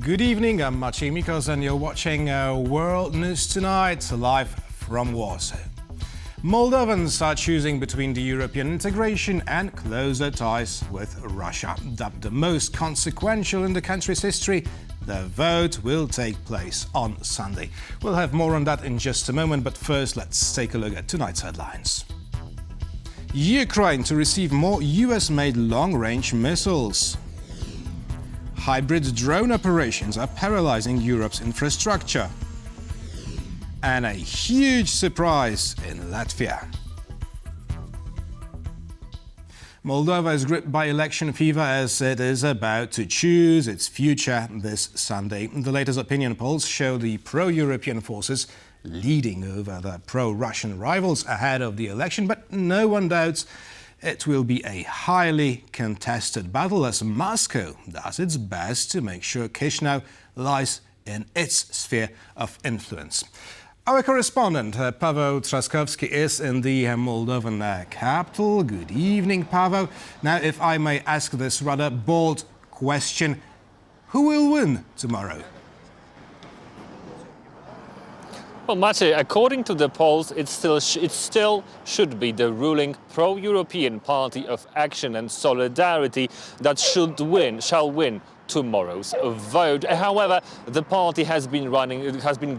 Good evening, I'm Maciej Mikos and you're watching World News Tonight, live from Warsaw. Moldovans are choosing between the European integration and closer ties with Russia. Dubbed the most consequential in the country's history, the vote will take place on Sunday. We'll have more on that in just a moment, but first let's take a look at tonight's headlines. Ukraine to receive more US-made long-range missiles. Hybrid drone operations are paralyzing Europe's infrastructure. And a huge surprise in Latvia. Moldova is gripped by election fever as it is about to choose its future this Sunday. The latest opinion polls show the pro-European forces leading over the pro-Russian rivals ahead of the election, but no one doubts it will be a highly contested battle as Moscow does its best to make sure Chișinău lies in its sphere of influence. Our correspondent, Paweł Trzaskowski, is in the Moldovan capital. Good evening, Paweł. Now, if I may ask this rather bold question, who will win tomorrow? Well, Maciej, according to the polls, it still should be the ruling pro-European Party of Action and Solidarity that shall win tomorrow's vote. However, the party has been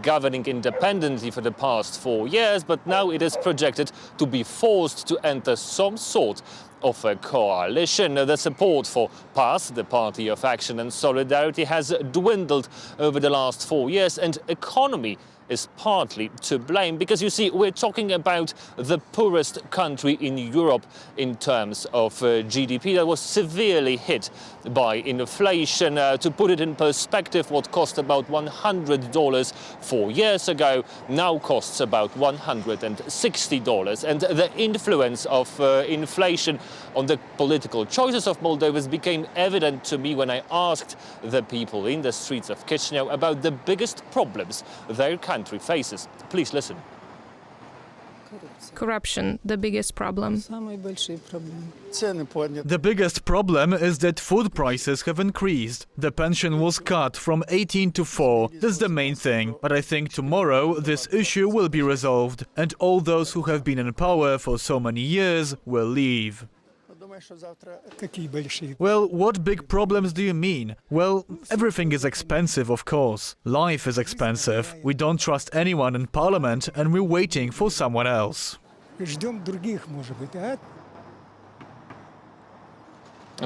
governing independently for the past 4 years, but now it is projected to be forced to enter some sort of a coalition. The support for PAS, the Party of Action and Solidarity, has dwindled over the last 4 years, and economy is partly to blame, because you see, we're talking about the poorest country in Europe in terms of GDP that was severely hit by inflation. To put it in perspective, what cost about $100 4 years ago now costs about $160. And the influence of inflation on the political choices of Moldovans became evident to me when I asked the people in the streets of Chișinău about the biggest problems their country faces. Please listen. Corruption, the biggest problem. The biggest problem is that food prices have increased. The pension was cut from 18 to 4. That's the main thing. But I think tomorrow this issue will be resolved, and all those who have been in power for so many years will leave. Well, what big problems do you mean? Well, everything is expensive, of course. Life is expensive. We don't trust anyone in parliament, and we're waiting for someone else. And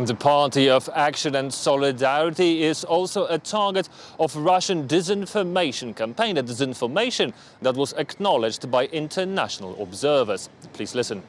the Party of Action and Solidarity is also a target of Russian disinformation campaign, a disinformation that was acknowledged by international observers. Please listen.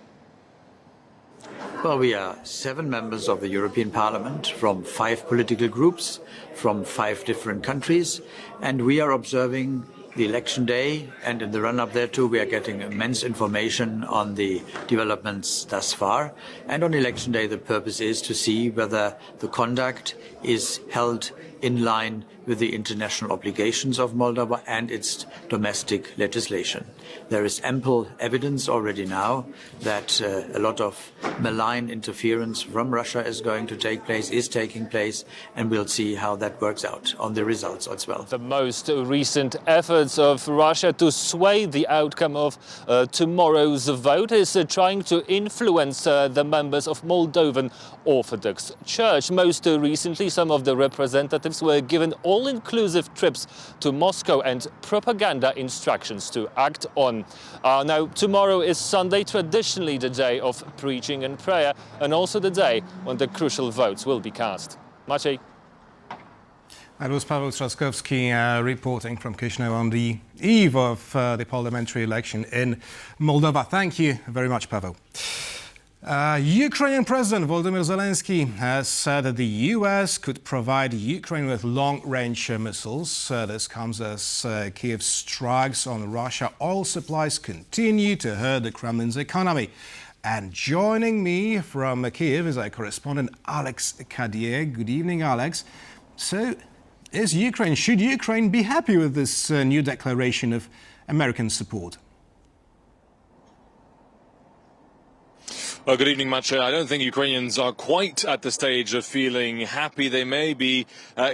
Well, we are 7 members of the European Parliament from 5 political groups from 5 different countries, and we are observing the election day, and in the run-up thereto we are getting immense information on the developments thus far. And on election day the purpose is to see whether the conduct is held in line with the international obligations of Moldova and its domestic legislation. There is ample evidence already now that a lot of malign interference from Russia is taking place, and we'll see how that works out on the results as well. The most recent efforts of Russia to sway the outcome of tomorrow's vote is trying to influence the members of Moldovan Orthodox Church. Most recently, some of the representatives were given all-inclusive trips to Moscow and propaganda instructions to act on. Now, tomorrow is Sunday, traditionally the day of preaching and prayer, and also the day when the crucial votes will be cast. Maciej. That was Paweł Trzaskowski reporting from Chișinău on the eve of the parliamentary election in Moldova. Thank you very much, Paweł. Ukrainian President Volodymyr Zelensky has said that the US could provide Ukraine with long-range missiles. This comes as Kiev's strikes on Russia oil supplies continue to hurt the Kremlin's economy. And joining me from Kiev is our correspondent Alex Kadier. Good evening, Alex. So, should Ukraine be happy with this new declaration of American support? Well, good evening, Maciej. I don't think Ukrainians are quite at the stage of feeling happy. They may be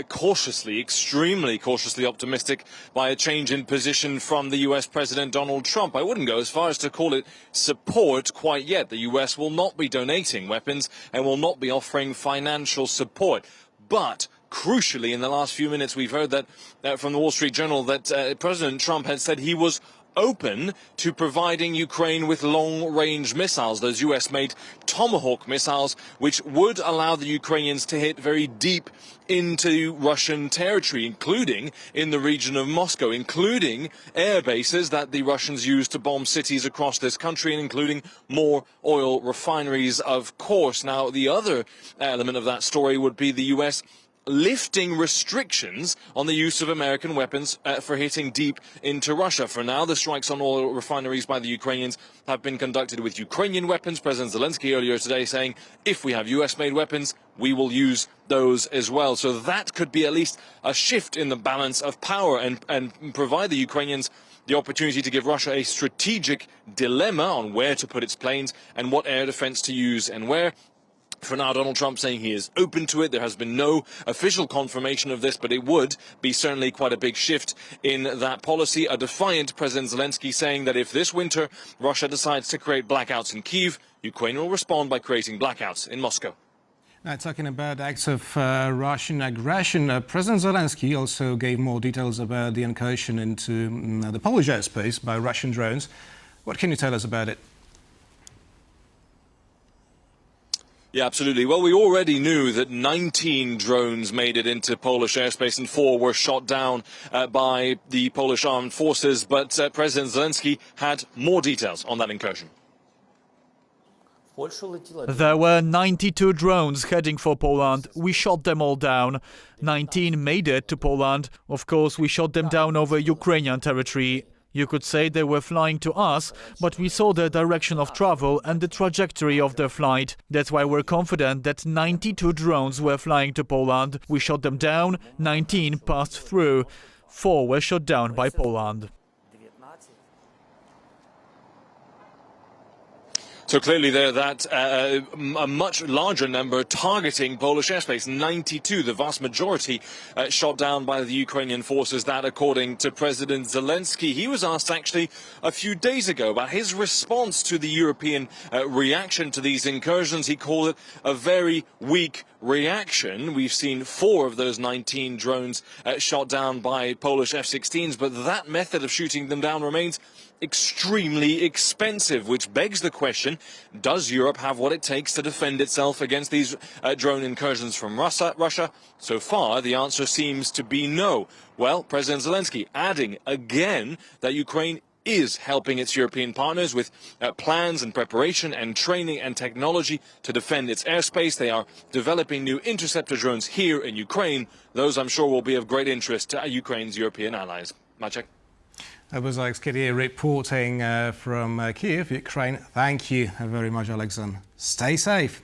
cautiously, extremely cautiously optimistic by a change in position from the US President Donald Trump. I wouldn't go as far as to call it support quite yet. The US will not be donating weapons and will not be offering financial support. But crucially, in the last few minutes, we've heard that from the Wall Street Journal that President Trump had said he was open to providing Ukraine with long-range missiles, those US-made Tomahawk missiles, which would allow the Ukrainians to hit very deep into Russian territory, including in the region of Moscow, including air bases that the Russians use to bomb cities across this country, and including more oil refineries, of course. Now, the other element of that story would be the US lifting restrictions on the use of American weapons for hitting deep into Russia. For now, the strikes on oil refineries by the Ukrainians have been conducted with Ukrainian weapons. President Zelensky earlier today saying, if we have US-made weapons, we will use those as well. So that could be at least a shift in the balance of power and provide the Ukrainians the opportunity to give Russia a strategic dilemma on where to put its planes and what air defense to use and where. For now, Donald Trump saying he is open to it. There has been no official confirmation of this, but it would be certainly quite a big shift in that policy. A defiant President Zelensky saying that if this winter Russia decides to create blackouts in Kyiv, Ukraine will respond by creating blackouts in Moscow. Now, talking about acts of Russian aggression, President Zelensky also gave more details about the incursion into the Polish airspace by Russian drones. What can you tell us about it? Yeah, absolutely. Well, we already knew that 19 drones made it into Polish airspace and 4 were shot down by the Polish armed forces. But President Zelensky had more details on that incursion. There were 92 drones heading for Poland. We shot them all down. 19 made it to Poland. Of course, we shot them down over Ukrainian territory. You could say they were flying to us, but we saw their direction of travel and the trajectory of their flight. That's why we're confident that 92 drones were flying to Poland. We shot them down, 19 passed through, 4 were shot down by Poland. So clearly there that a much larger number targeting Polish airspace, 92, the vast majority shot down by the Ukrainian forces. That according to President Zelensky. He was asked actually a few days ago about his response to the European reaction to these incursions. He called it a very weak reaction. We've seen 4 of those 19 drones shot down by Polish F-16s, but that method of shooting them down remains extremely expensive, which begs the question, does Europe have what it takes to defend itself against these drone incursions from Russia? So far, the answer seems to be no. Well, President Zelensky adding again that Ukraine is helping its European partners with plans and preparation and training and technology to defend its airspace. They are developing new interceptor drones here in Ukraine. Those, I'm sure, will be of great interest to Ukraine's European allies. Maciej. That was Alex Kidier reporting from Kyiv, Ukraine. Thank you very much, Alex, and stay safe.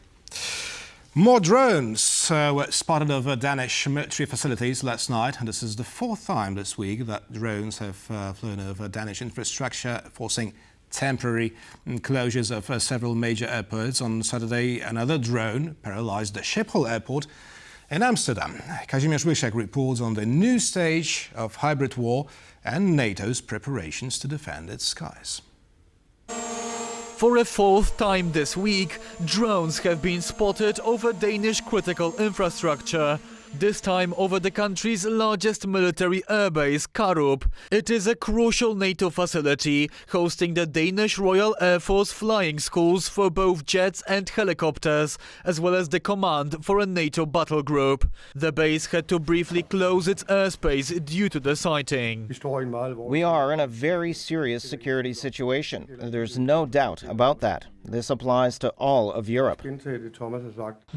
More drones were spotted over Danish military facilities last night, and this is the 4th time this week that drones have flown over Danish infrastructure, forcing temporary closures of several major airports. On Saturday, another drone paralyzed the Schiphol airport in Amsterdam. Kazimierz Wysiak reports on the new stage of hybrid war and NATO's preparations to defend its skies. For a 4th time this week, drones have been spotted over Danish critical infrastructure. This time over the country's largest military airbase, Karup. It is a crucial NATO facility, hosting the Danish Royal Air Force flying schools for both jets and helicopters, as well as the command for a NATO battle group. The base had to briefly close its airspace due to the sighting. We are in a very serious security situation. There's no doubt about that. This applies to all of Europe.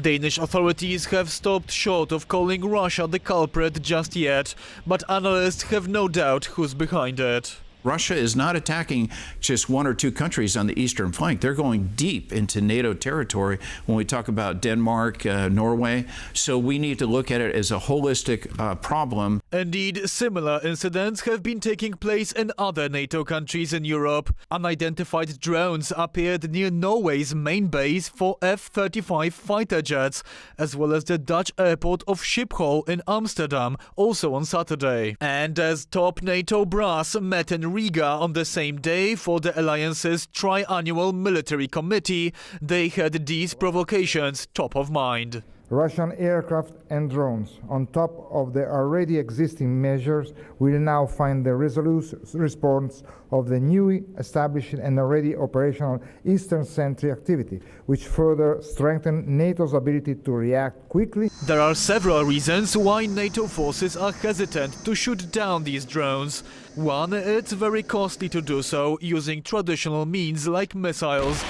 Danish authorities have stopped short of calling Russia the culprit just yet, but analysts have no doubt who's behind it. Russia is not attacking just one or two countries on the eastern flank. They're going deep into NATO territory when we talk about Denmark, Norway. So we need to look at it as a holistic problem. Indeed, similar incidents have been taking place in other NATO countries in Europe. Unidentified drones appeared near Norway's main base for F-35 fighter jets, as well as the Dutch airport of Schiphol in Amsterdam, also on Saturday. And as top NATO brass met in Riga on the same day for the alliance's triannual military committee, they had these provocations top of mind. Russian aircraft and drones, on top of the already existing measures, will now find the resolute response of the newly established and already operational Eastern Sentry activity, which further strengthens NATO's ability to react quickly. There are several reasons why NATO forces are hesitant to shoot down these drones. One, it's very costly to do so using traditional means like missiles.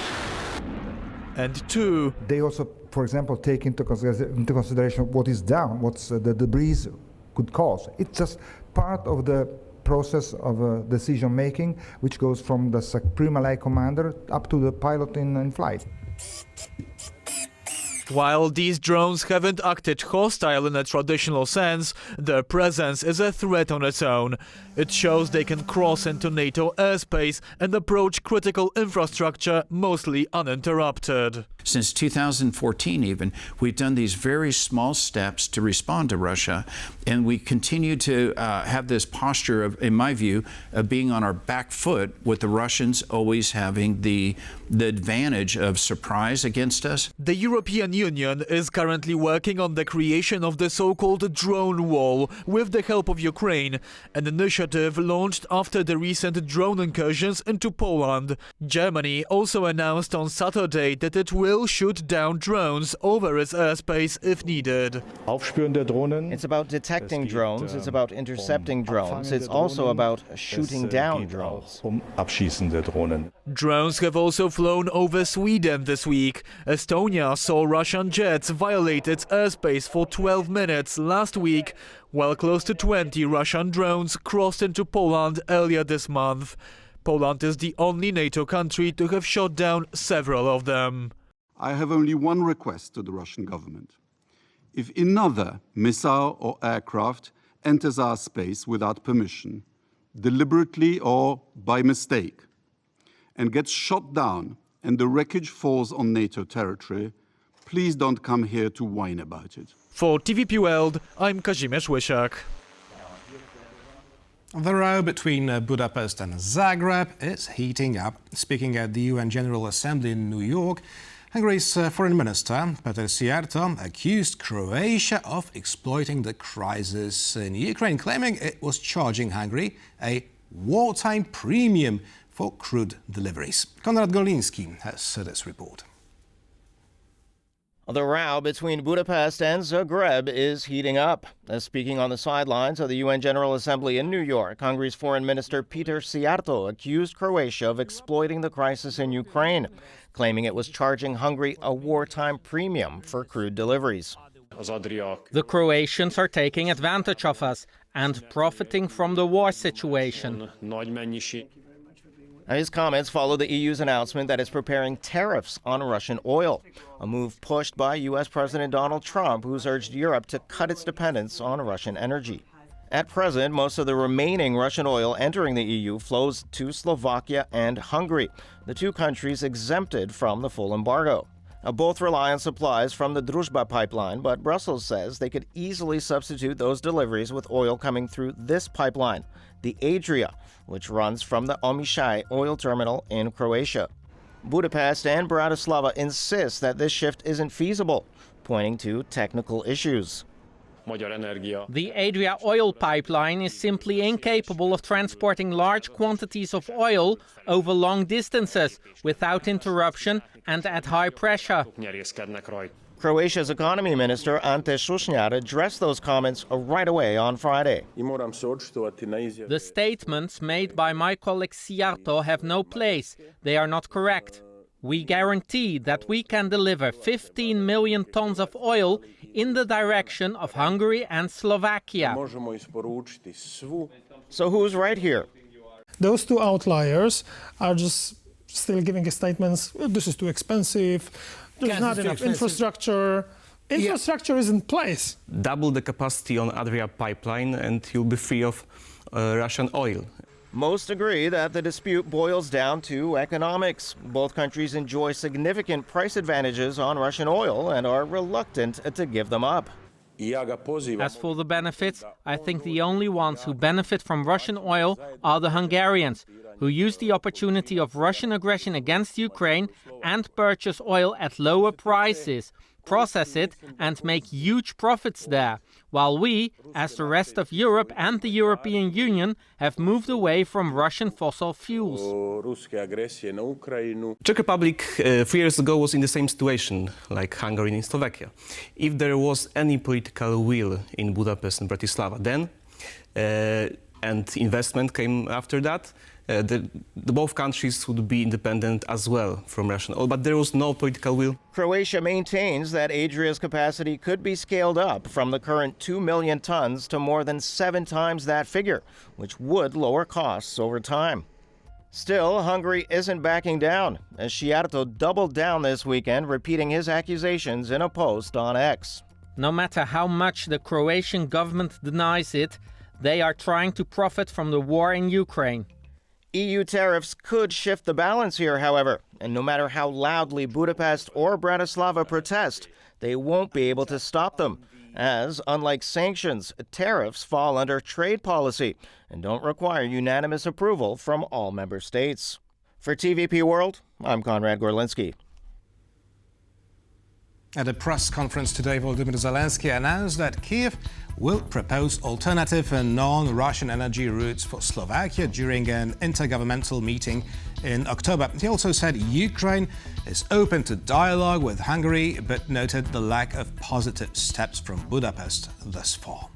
And two, they also, for example, take into consideration what is down, what the debris could cause. It's just part of the process of decision making, which goes from the Supreme Allied Commander up to the pilot in flight. While these drones haven't acted hostile in a traditional sense, their presence is a threat on its own. It shows they can cross into NATO airspace and approach critical infrastructure mostly uninterrupted. Since 2014 even, we've done these very small steps to respond to Russia, and we continue to have this posture of, in my view, of being on our back foot, with the Russians always having the advantage of surprise against us. The European Union is currently working on the creation of the so-called drone wall with the help of Ukraine, an initiative launched after the recent drone incursions into Poland. Germany also announced on Saturday that it will shoot down drones over its airspace if needed. It's about detecting drones, it's about intercepting drones, it's also about shooting down drones. Drones have also flown over Sweden this week. Estonia saw Russian jets violate its airspace for 12 minutes last week, while close to 20 Russian drones crossed into Poland earlier this month. Poland is the only NATO country to have shot down several of them. I have only one request to the Russian government. If another missile or aircraft enters our space without permission, deliberately or by mistake, and gets shot down and the wreckage falls on NATO territory, please don't come here to whine about it. For TVP World, I'm Kazimierz Łysiak. The row between Budapest and Zagreb is heating up. Speaking at the UN General Assembly in New York, Hungary's Foreign Minister, Paweł Trzaskowski, accused Croatia of exploiting the crisis in Ukraine, claiming it was charging Hungary a wartime premium for crude deliveries. Konrad Goliński has this report. The row between Budapest and Zagreb is heating up. Speaking on the sidelines of the UN General Assembly in New York, Hungary's Foreign Minister Paweł Trzaskowski accused Croatia of exploiting the crisis in Ukraine, claiming it was charging Hungary a wartime premium for crude deliveries. The Croatians are taking advantage of us and profiting from the war situation. His comments follow the EU's announcement that it's preparing tariffs on Russian oil, a move pushed by U.S. President Donald Trump, who's urged Europe to cut its dependence on Russian energy. At present, most of the remaining Russian oil entering the EU flows to Slovakia and Hungary, the two countries exempted from the full embargo. Both rely on supplies from the Druzhba pipeline, but Brussels says they could easily substitute those deliveries with oil coming through this pipeline, the Adria, which runs from the Omišalj oil terminal in Croatia. Budapest and Bratislava insist that this shift isn't feasible, pointing to technical issues. The Adria oil pipeline is simply incapable of transporting large quantities of oil over long distances without interruption and at high pressure. Croatia's economy minister Ante Šušnjar addressed those comments right away on Friday. The statements made by my colleague Sijarto have no place. They are not correct. We guarantee that we can deliver 15 million tons of oil in the direction of Hungary and Slovakia. So who's right here? Those two outliers are just still giving statements, this is too expensive, there's not enough infrastructure. Infrastructure is in place. Double the capacity on Adria pipeline and you'll be free of Russian oil. Most agree that the dispute boils down to economics. Both countries enjoy significant price advantages on Russian oil and are reluctant to give them up. As for the benefits, I think the only ones who benefit from Russian oil are the Hungarians, who use the opportunity of Russian aggression against Ukraine and purchase oil at lower prices, process it and make huge profits there, while we, as the rest of Europe and the European Union, have moved away from Russian fossil fuels. Czech Republic 3 years ago was in the same situation like Hungary and Slovakia. If there was any political will in Budapest and Bratislava then, and investment came after that, both countries would be independent as well from Russian oil, but there was no political will. Croatia maintains that Adria's capacity could be scaled up from the current 2 million tons to more than 7 times that figure, which would lower costs over time. Still, Hungary isn't backing down, as Szijjártó doubled down this weekend, repeating his accusations in a post on X. No matter how much the Croatian government denies it, they are trying to profit from the war in Ukraine. EU tariffs could shift the balance here, however, and no matter how loudly Budapest or Bratislava protest, they won't be able to stop them, as, unlike sanctions, tariffs fall under trade policy and don't require unanimous approval from all member states. For TVP World, I'm Konrad Gorlinski. At a press conference today, Volodymyr Zelensky announced that Kyiv will propose alternative and non-Russian energy routes for Slovakia during an intergovernmental meeting in October. He also said Ukraine is open to dialogue with Hungary, but noted the lack of positive steps from Budapest thus far.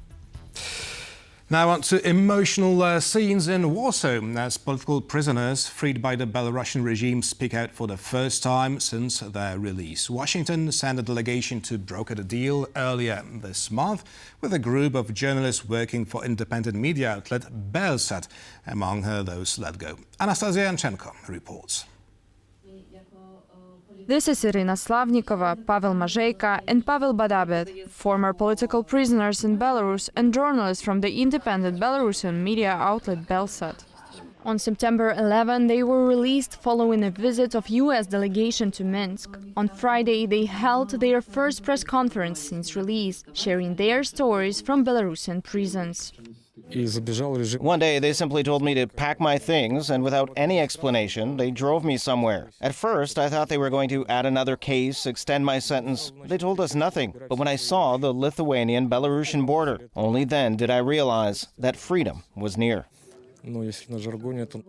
Now on to emotional scenes in Warsaw as political prisoners freed by the Belarusian regime speak out for the first time since their release. Washington sent a delegation to broker the deal earlier this month with a group of journalists working for independent media outlet Belsat, among those let go. Anastasia Yanchenko reports. This is Irina Slavnikova, Pavel Mazejka and Pavel Badabet, former political prisoners in Belarus and journalists from the independent Belarusian media outlet Belsat. On September 11, they were released following a visit of U.S. delegation to Minsk. On Friday, they held their first press conference since release, sharing their stories from Belarusian prisons. One day, they simply told me to pack my things, and without any explanation, they drove me somewhere. At first, I thought they were going to add another case, extend my sentence. They told us nothing. But when I saw the Lithuanian-Belarusian border, only then did I realize that freedom was near.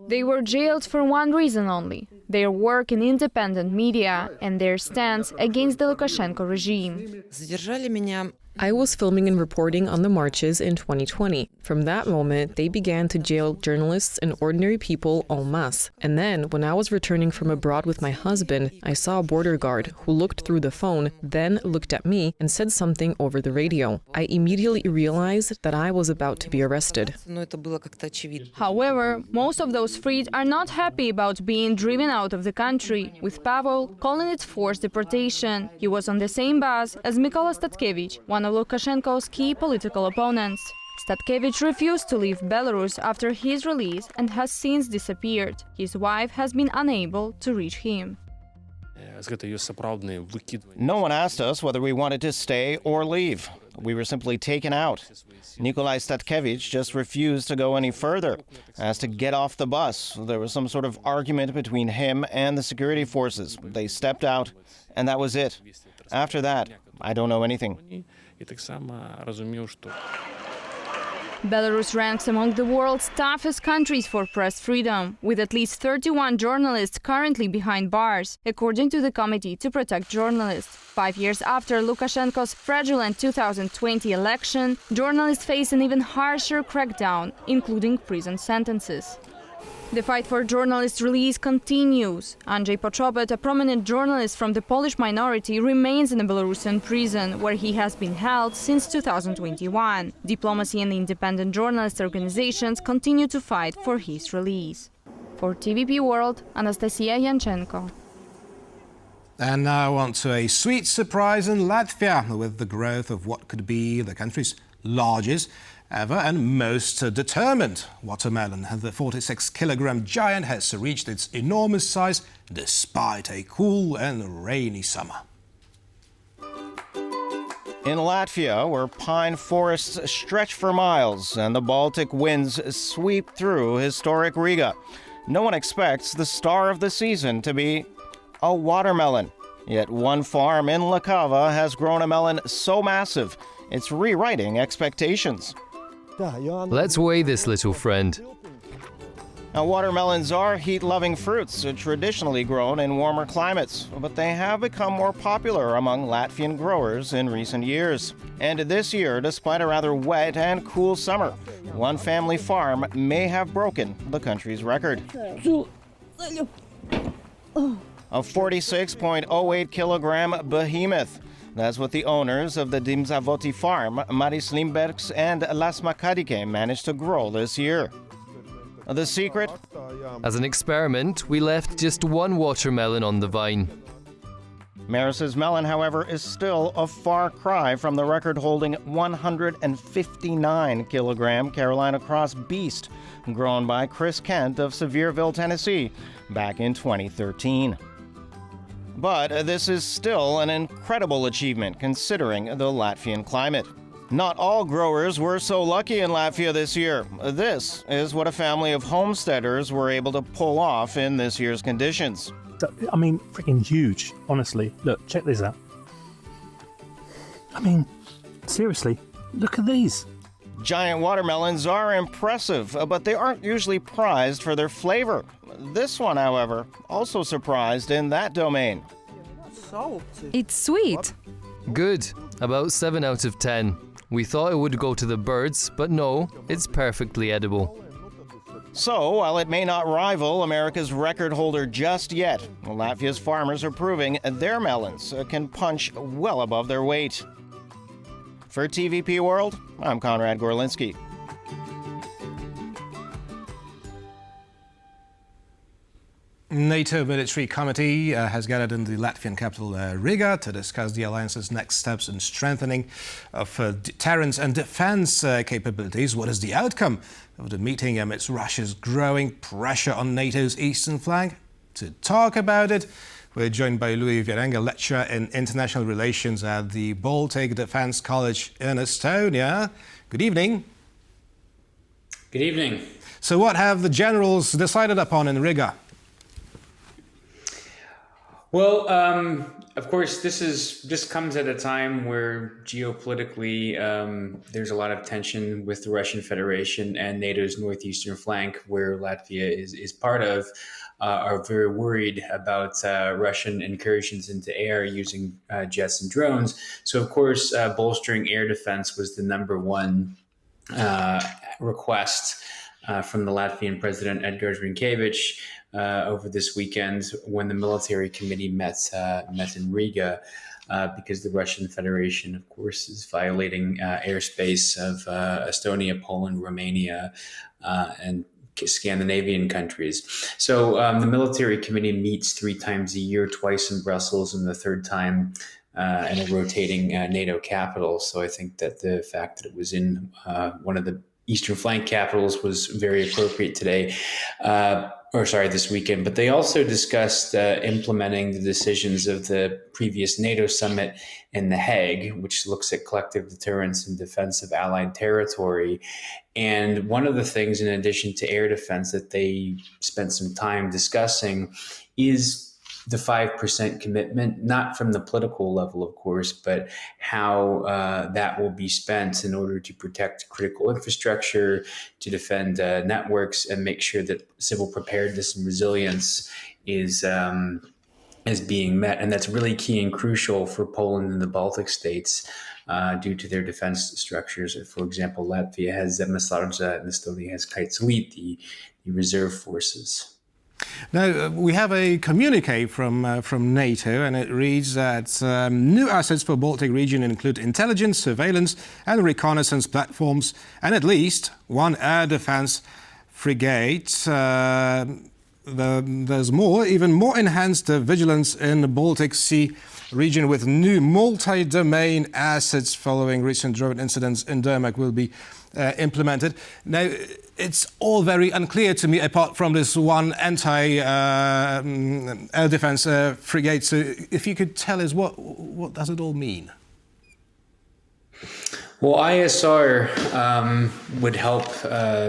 They were jailed for one reason only: their work in independent media and their stance against the Lukashenko regime. I was filming and reporting on the marches in 2020. From that moment, they began to jail journalists and ordinary people en masse. And then, when I was returning from abroad with my husband, I saw a border guard who looked through the phone, then looked at me and said something over the radio. I immediately realized that I was about to be arrested. However, most of those freed are not happy about being driven out of the country, with Pavel calling it forced deportation. He was on the same bus as Mykola Statkevich, one of Lukashenko's key political opponents. Statkevich refused to leave Belarus after his release and has since disappeared. His wife has been unable to reach him. No one asked us whether we wanted to stay or leave. We were simply taken out. Nikolai Statkevich just refused to go any further. Asked to get off the bus. There was some sort of argument between him and the security forces. They stepped out, and that was it. After that, I don't know anything. Belarus ranks among the world's toughest countries for press freedom, with at least 31 journalists currently behind bars, according to the Committee to Protect Journalists. 5 years after Lukashenko's fraudulent 2020 election, journalists face an even harsher crackdown, including prison sentences. The fight for journalists' release continues. Andrzej Poczobut, a prominent journalist from the Polish minority, remains in a Belarusian prison, where he has been held since 2021. Diplomacy and independent journalist organizations continue to fight for his release. For TVP World, Anastasia Yanchenko. And now on to a sweet surprise in Latvia, with the growth of what could be the country's largest ever and most determined watermelon. The 46-kilogram giant has reached its enormous size despite a cool and rainy summer. In Latvia, where pine forests stretch for miles and the Baltic winds sweep through historic Riga, no one expects the star of the season to be a watermelon. Yet one farm in Lakava has grown a melon so massive, it's rewriting expectations. Let's weigh this little friend. Now, watermelons are heat-loving fruits, traditionally grown in warmer climates, but they have become more popular among Latvian growers in recent years. And this year, despite a rather wet and cool summer, one family farm may have broken the country's record. A 46.08-kilogram behemoth. That's what the owners of the Dimzavoti farm, Maris Limbergs and Las Makadike, managed to grow this year. The secret? As an experiment, we left just one watermelon on the vine. Maris's melon, however, is still a far cry from the record-holding 159-kilogram Carolina Cross beast, grown by Chris Kent of Sevierville, Tennessee, back in 2013. But this is still an incredible achievement considering the Latvian climate. Not all growers were so lucky in Latvia this year. This is what a family of homesteaders were able to pull off in this year's conditions. I mean, freaking huge, honestly. Look, check this out. I mean, seriously, look at these. Giant watermelons are impressive, but they aren't usually prized for their flavor. This one, however, also surprised in that domain. It's sweet. Good. About 7 out of 10. We thought it would go to the birds, but no, it's perfectly edible. So, while it may not rival America's record holder just yet, Latvia's farmers are proving their melons can punch well above their weight. For TVP World, I'm Konrad Gorlinski. NATO military committee has gathered in the Latvian capital Riga to discuss the alliance's next steps in strengthening of deterrence and defense capabilities. What is the outcome of the meeting amidst Russia's growing pressure on NATO's eastern flank? To talk about it, we're joined by Louis Vierenga, lecturer in international relations at the Baltic Defense College in Estonia. Good evening. Good evening. So what have the generals decided upon in Riga? Well, of course, this comes at a time where geopolitically there's a lot of tension with the Russian Federation and NATO's northeastern flank, where Latvia is part of, are very worried about Russian incursions into air using jets and drones. So, of course, bolstering air defense was the number one request from the Latvian president, Edgars Rinkēvičs, over this weekend when the military committee met in Riga, because the Russian Federation, of course, is violating airspace of Estonia, Poland, Romania, and Scandinavian countries. So the military committee meets 3 times a year, twice in Brussels and the third time in a rotating NATO capital. So I think that the fact that it was in one of the eastern flank capitals was very appropriate today. This weekend. But they also discussed implementing the decisions of the previous NATO summit in The Hague, which looks at collective deterrence and defense of allied territory. And one of the things, in addition to air defense, that they spent some time discussing is the 5% commitment, not from the political level, of course, but how that will be spent in order to protect critical infrastructure, to defend networks, and make sure that civil preparedness and resilience is is being met, and that's really key and crucial for Poland and the Baltic states due to their defense structures. For example, Latvia has Zemesardze and Estonia has Kaitselit, the reserve forces. Now, we have a communique from NATO, and it reads that new assets for Baltic region include intelligence, surveillance and reconnaissance platforms, and at least one air defense frigate. There's more, even more enhanced vigilance in the Baltic Sea region with new multi-domain assets following recent drone incidents in Denmark will be implemented. Now, it's all very unclear to me, apart from this one anti-air defense frigate. So if you could tell us, what does it all mean? Well, ISR would help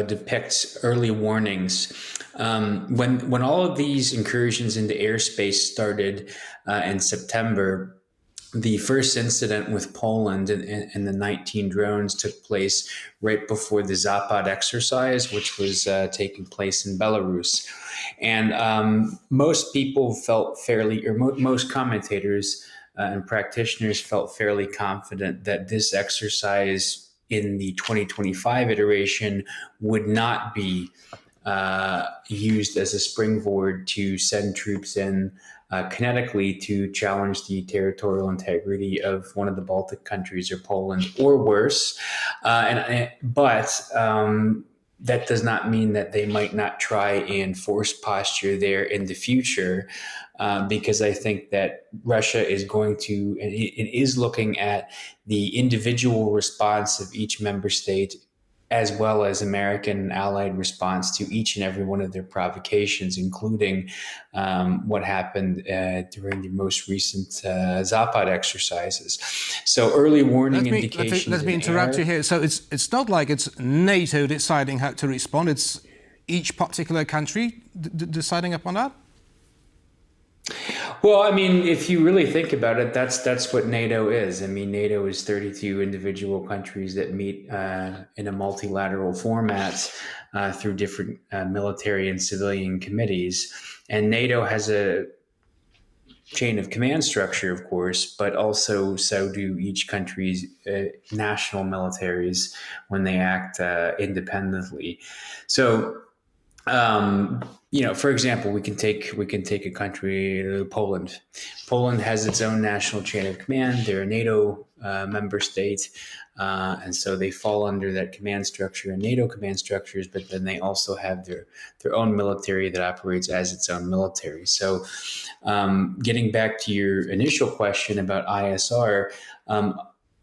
depict early warnings. When all of these incursions into airspace started in September, the first incident with Poland and the 19 drones took place right before the Zapad exercise, which was taking place in Belarus. And most people felt fairly, or most commentators and practitioners felt fairly confident that this exercise in the 2025 iteration would not be used as a springboard to send troops in kinetically to challenge the territorial integrity of one of the Baltic countries or Poland, or worse. But that does not mean that they might not try and force posture there in the future, because I think that Russia is going to, and it is looking at the individual response of each member state, as well as American allied response to each and every one of their provocations, including what happened during the most recent Zapad exercises. So early warning indications. Let me interrupt you here. So it's not like it's NATO deciding how to respond. It's each particular country deciding upon that? Well, I mean, if you really think about it, that's what NATO is. I mean, NATO is 32 individual countries that meet in a multilateral format through different military and civilian committees. And NATO has a chain of command structure, of course, but also so do each country's national militaries when they act independently. So, for example, we can take a country, Poland. Poland has its own national chain of command. They're a NATO member state, and so they fall under that command structure and NATO command structures. But then they also have their own military that operates as its own military. So, getting back to your initial question about ISR,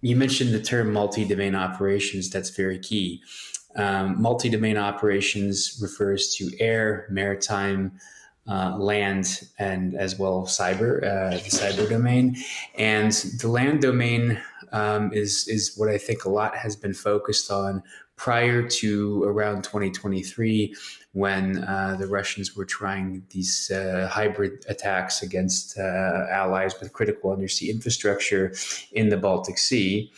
you mentioned the term multi-domain operations. That's very key. Multi-domain operations refers to air, maritime, land, and as well cyber, the cyber domain. And the land domain is what I think a lot has been focused on prior to around 2023, when the Russians were trying these hybrid attacks against allies with critical undersea infrastructure in the Baltic Sea.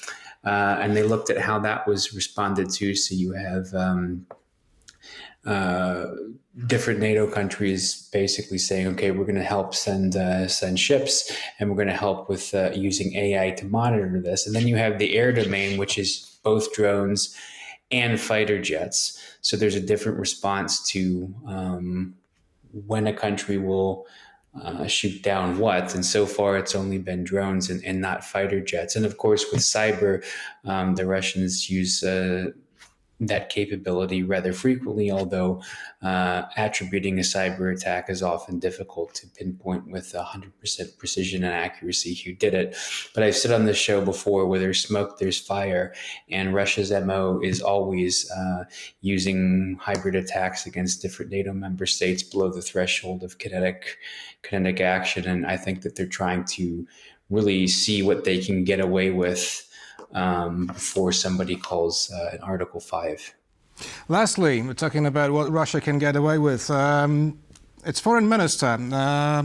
And they looked at how that was responded to. So you have different NATO countries basically saying, okay, we're going to help send ships, and we're going to help with using AI to monitor this. And then you have the air domain, which is both drones and fighter jets. So there's a different response to when a country will shoot down what, and so far it's only been drones and not fighter jets. And of course, with cyber, the Russians use that capability rather frequently, although attributing a cyber attack is often difficult to pinpoint with 100% precision and accuracy who did it. But I've said on this show before, where there's smoke, there's fire, and Russia's MO is always using hybrid attacks against different NATO member states below the threshold of kinetic action. And I think that they're trying to really see what they can get away with before somebody calls an Article 5. Lastly, we're talking about what Russia can get away with. Its foreign minister,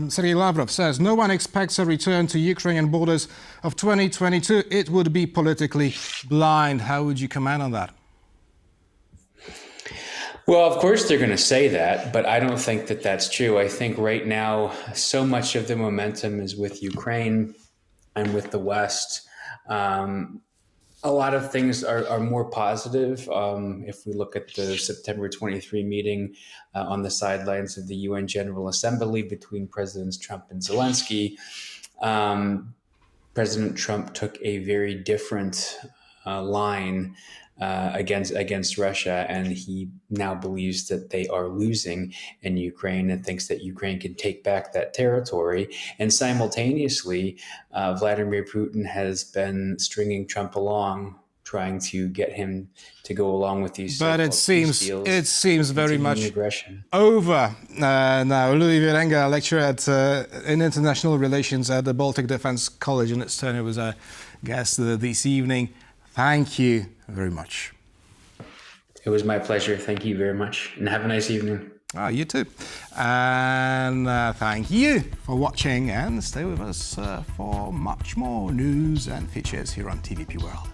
Sergei Lavrov, says no one expects a return to Ukrainian borders of 2022. It would be politically blind. How would you comment on that? Well, of course they're going to say that, but I don't think that that's true. I think right now so much of the momentum is with Ukraine and with the West. A lot of things are more positive. If we look at the September 23 meeting on the sidelines of the UN General Assembly between Presidents Trump and Zelensky, President Trump took a very different line against Russia, and he now believes that they are losing in Ukraine and thinks that Ukraine can take back that territory. And simultaneously, Vladimir Putin has been stringing Trump along, trying to get him to go along with these. But it seems very much aggression. over now. Louis Virenga, lecturer in international relations at the Baltic Defense College in Estonia, was our guest this evening. Thank you very much. It was my pleasure. Thank you very much. And have a nice evening. You too. And thank you for watching, and stay with us for much more news and features here on TVP World.